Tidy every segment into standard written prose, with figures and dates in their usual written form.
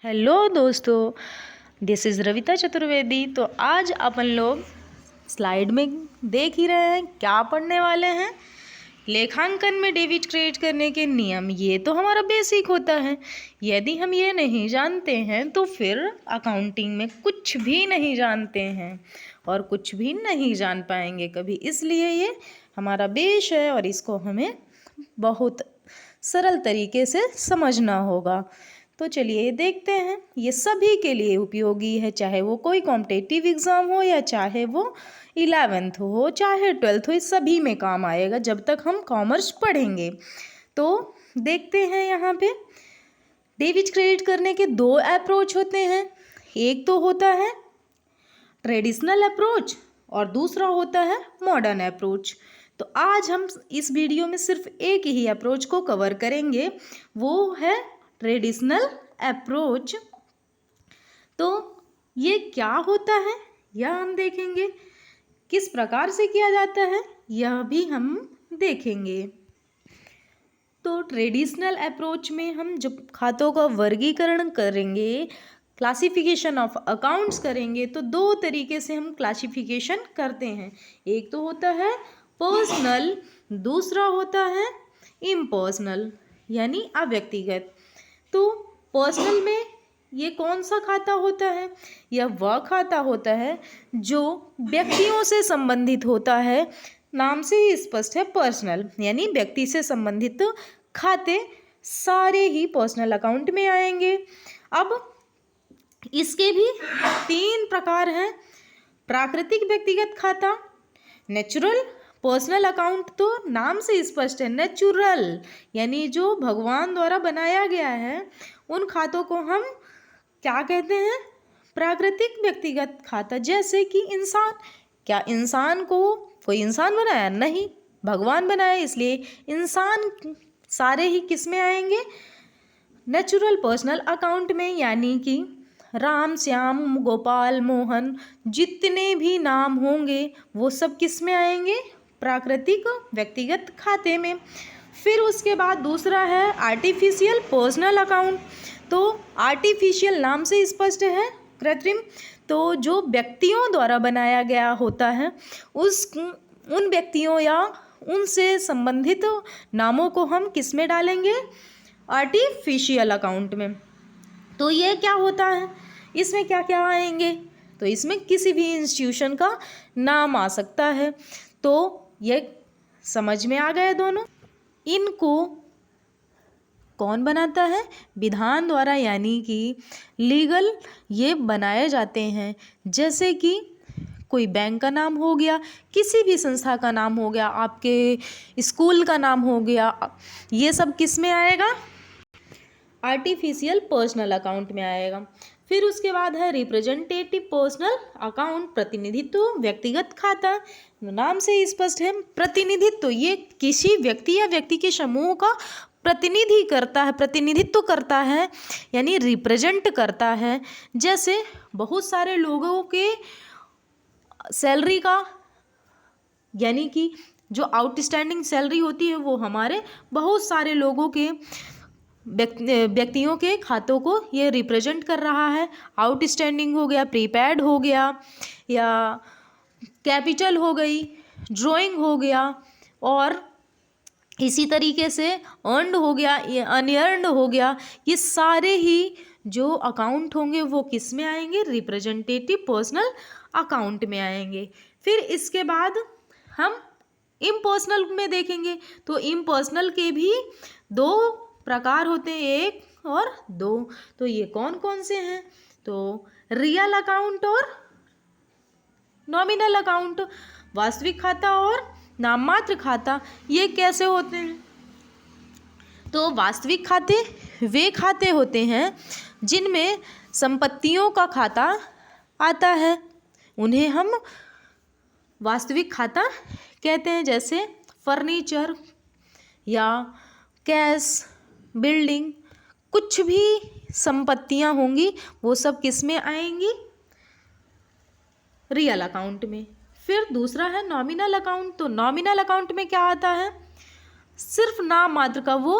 Hello दोस्तों, this is Ravita Chaturvedi. तो आज अपन लोग स्लाइड में देख ही रहे हैं क्या पढ़ने वाले हैं। लेखांकन में डेबिट क्रेडिट करने के नियम, ये तो हमारा बेसिक होता है। यदि हम ये नहीं जानते हैं तो फिर अकाउंटिंग में कुछ भी नहीं जानते हैं और कुछ भी नहीं जान पाएंगे कभी। इसलिए ये हमारा बेस है और इसको हमें बहुत सरल तरीके से समझना होगा। तो चलिए देखते हैं। ये सभी के लिए उपयोगी है, चाहे वो कोई कॉम्पिटिटिव एग्ज़ाम हो या चाहे वो 11th हो चाहे 12th हो, इस सभी में काम आएगा जब तक हम कॉमर्स पढ़ेंगे। तो देखते हैं यहाँ पे डेबिट क्रेडिट करने के दो अप्रोच होते हैं। एक तो होता है ट्रेडिशनल अप्रोच और दूसरा होता है मॉडर्न अप्रोच। तो आज हम इस वीडियो में सिर्फ एक ही अप्रोच को कवर करेंगे, वो है ट्रेडिशनल अप्रोच। तो ये क्या होता है यह हम देखेंगे, किस प्रकार से किया जाता है यह भी हम देखेंगे। तो ट्रेडिशनल अप्रोच में हम जब खातों का वर्गीकरण करेंगे, क्लासिफिकेशन ऑफ अकाउंट्स करेंगे, तो दो तरीके से हम क्लासिफिकेशन करते हैं। एक तो होता है पर्सनल, दूसरा होता है इम्पर्सनल यानी अव्यक्तिगत। तो पर्सनल में ये कौन सा खाता होता है? यह वह खाता होता है जो व्यक्तियों से संबंधित होता है। नाम से ही स्पष्ट है, पर्सनल यानी व्यक्ति से संबंधित खाते सारे ही पर्सनल अकाउंट में आएंगे। अब इसके भी तीन प्रकार हैं। प्राकृतिक व्यक्तिगत खाता, नेचुरल पर्सनल अकाउंट, तो नाम से स्पष्ट है नेचुरल यानी जो भगवान द्वारा बनाया गया है, उन खातों को हम क्या कहते हैं? प्राकृतिक व्यक्तिगत खाता। जैसे कि इंसान, क्या इंसान को कोई इंसान बनाया? नहीं, भगवान बनाया, इसलिए इंसान सारे ही किस में आएंगे? नेचुरल पर्सनल अकाउंट में। यानी कि राम, श्याम, गोपाल, मोहन, जितने भी नाम होंगे वो सब किस में आएंगे? प्राकृतिक व्यक्तिगत खाते में। फिर उसके बाद दूसरा है आर्टिफिशियल पर्सनल अकाउंट। तो आर्टिफिशियल नाम से स्पष्ट है, कृत्रिम, तो जो व्यक्तियों द्वारा बनाया गया होता है, उन व्यक्तियों या उनसे संबंधित नामों को हम किस में डालेंगे? आर्टिफिशियल अकाउंट में। तो ये क्या होता है? इसमें क्या क्या आएंगे? तो इसमें किसी भी इंस्टीट्यूशन का नाम आ सकता है। तो ये समझ में आ गए दोनों। इनको कौन बनाता है? विधान द्वारा, यानी कि लीगल ये बनाए जाते हैं। जैसे कि कोई बैंक का नाम हो गया, किसी भी संस्था का नाम हो गया, आपके स्कूल का नाम हो गया, ये सब किस में आएगा? आर्टिफिशियल पर्सनल अकाउंट में आएगा। फिर उसके बाद है रिप्रेजेंटेटिव पर्सनल अकाउंट, प्रतिनिधित्व व्यक्तिगत खाता। नाम से ही स्पष्ट है, प्रतिनिधित्व, ये किसी व्यक्ति या व्यक्ति के समूह का प्रतिनिधित्व करता है यानी रिप्रेजेंट करता है। जैसे बहुत सारे लोगों के सैलरी का, यानी कि जो आउटस्टैंडिंग सैलरी होती है वो हमारे बहुत सारे लोगों के व्यक्तियों के खातों को ये रिप्रेजेंट कर रहा है। आउटस्टैंडिंग हो गया, प्रीपेड हो गया, या कैपिटल हो गई, ड्राइंग हो गया, और इसी तरीके से अर्नड हो गया, ये अनअर्नड हो गया। ये सारे ही जो अकाउंट होंगे वो किस में आएंगे? रिप्रेजेंटेटिव पर्सनल अकाउंट में आएंगे। फिर इसके बाद हम इम्पर्सनल में देखेंगे। तो इम्पर्सनल के भी दो प्रकार होते हैं, एक और दो। तो ये कौन कौन से हैं? तो रियल अकाउंट और नॉमिनल अकाउंट, वास्तविक खाता और नाममात्र खाता। ये कैसे होते हैं? तो वास्तविक खाते वे खाते होते हैं जिनमें संपत्तियों का खाता आता है, उन्हें हम वास्तविक खाता कहते हैं। जैसे फर्नीचर या कैश, बिल्डिंग, कुछ भी संपत्तियां होंगी वो सब किस में आएंगी? रियल अकाउंट में। फिर दूसरा है नॉमिनल अकाउंट। तो नॉमिनल अकाउंट में क्या आता है? सिर्फ नाम मात्र का वो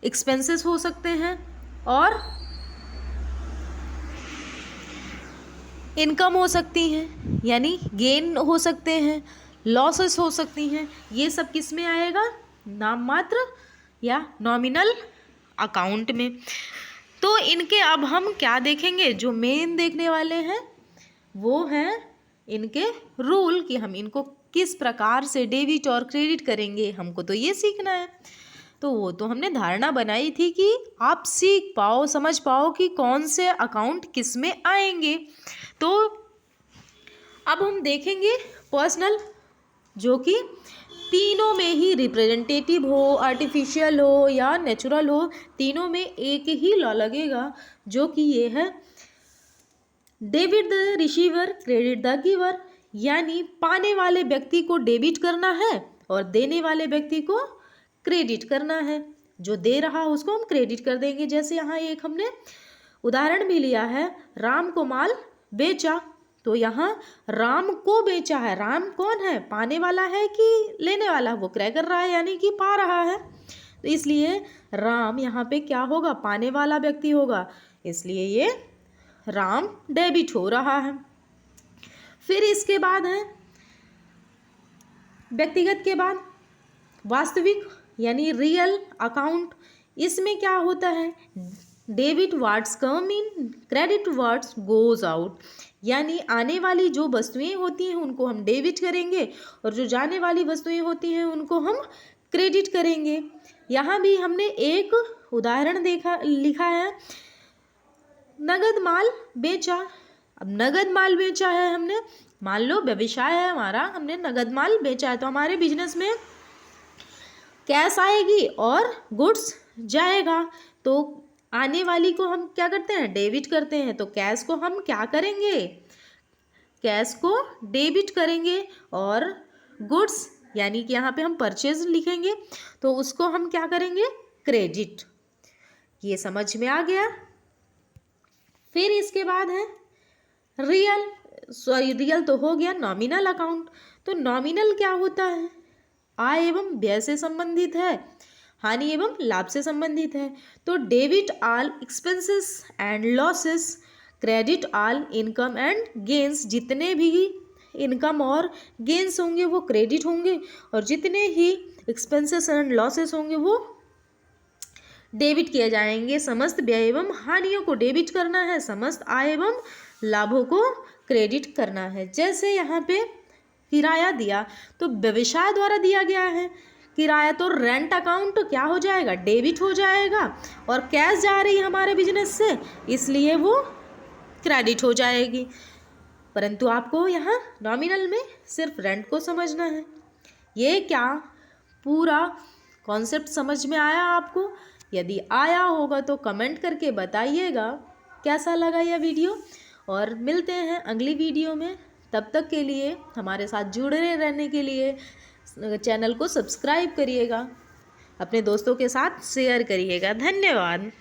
एक्सपेंसेस हो सकते हैं और इनकम हो सकती हैं, यानी गेन हो सकते हैं, लॉसेस हो सकती हैं। ये सब किस में आएगा? नाम मात्र या नॉमिनल अकाउंट में। तो इनके अब हम क्या देखेंगे? जो मेन देखने वाले हैं वो हैं इनके रूल, कि हम इनको किस प्रकार से डेबिट और क्रेडिट करेंगे, हमको तो ये सीखना है। तो वो तो हमने धारणा बनाई थी कि आप सीख पाओ, समझ पाओ कि कौन से अकाउंट किस में आएंगे। तो अब हम देखेंगे पर्सनल, जो कि तीनों में ही रिप्रेजेंटेटिव हो, आर्टिफिशियल हो या नेचुरल हो, तीनों में एक ही लॉ लगेगा, जो कि ये है debit the receiver credit the giver, यानी पाने वाले व्यक्ति को डेबिट करना है और देने वाले व्यक्ति को क्रेडिट करना है। जो दे रहा है उसको हम क्रेडिट कर देंगे। जैसे यहाँ एक हमने उदाहरण भी लिया है, राम को माल बेचा, तो यहाँ राम को बेचा है। राम कौन है? पाने वाला है कि लेने वाला? वो क्रय कर रहा है, यानी कि पा रहा है। तो इसलिए राम यहाँ पे क्या होगा? पाने वाला व्यक्ति होगा, इसलिए ये राम डेबिट हो रहा है। फिर इसके बाद है व्यक्तिगत के बाद वास्तविक, यानी रियल अकाउंट। इसमें क्या होता है? डेबिट व्हाट्स कम इन, क्रेडिट व्हाट्स गोज आउट, यानी आने वाली जो वस्तुएं होती हैं उनको हम डेबिट करेंगे और जो जाने वाली वस्तुएं होती हैं उनको हम क्रेडिट करेंगे। यहाँ भी हमने एक उदाहरण लिखा है, नगद माल बेचा। अब नगद माल बेचा है हमने, मान लो व्यवसाय है हमारा, हमने नगद माल बेचा है, तो हमारे बिजनेस में कैश आएगी और गुड्स जाएगा। तो आने वाली को हम क्या करते हैं? डेबिट करते हैं। तो कैश को हम क्या करेंगे? कैश को डेबिट करेंगे और गुड्स, यानी कि यहाँ पे हम परचेज लिखेंगे, तो उसको हम क्या करेंगे? क्रेडिट। ये समझ में आ गया। फिर इसके बाद है रियल तो हो गया नॉमिनल अकाउंट। तो नॉमिनल क्या होता है? आय एवं व्यय से संबंधित है, हानि एवं लाभ से संबंधित है। तो debit all expenses and losses, credit all income and gains. जितने भी इनकम और गेन्स होंगे वो क्रेडिट होंगे, और जितने ही एक्सपेंसेस एंड लॉसेस होंगे वो डेबिट किए जाएंगे। समस्त व्यय एवं हानियों को डेबिट करना है, समस्त आय एवं लाभों को क्रेडिट करना है। जैसे यहाँ पे किराया दिया तो व्यवसाय द्वारा दिया गया है किराया, तो रेंट अकाउंट क्या हो जाएगा? डेबिट हो जाएगा, और कैश जा रही है हमारे बिजनेस से, इसलिए वो क्रेडिट हो जाएगी। परंतु आपको यहाँ नॉमिनल में सिर्फ रेंट को समझना है। ये क्या पूरा कॉन्सेप्ट समझ में आया आपको? यदि आया होगा तो कमेंट करके बताइएगा कैसा लगा यह वीडियो, और मिलते हैं अगली वीडियो में। तब तक के लिए हमारे साथ जुड़े रहने के लिए चैनल को सब्सक्राइब करिएगा, अपने दोस्तों के साथ शेयर करिएगा। धन्यवाद।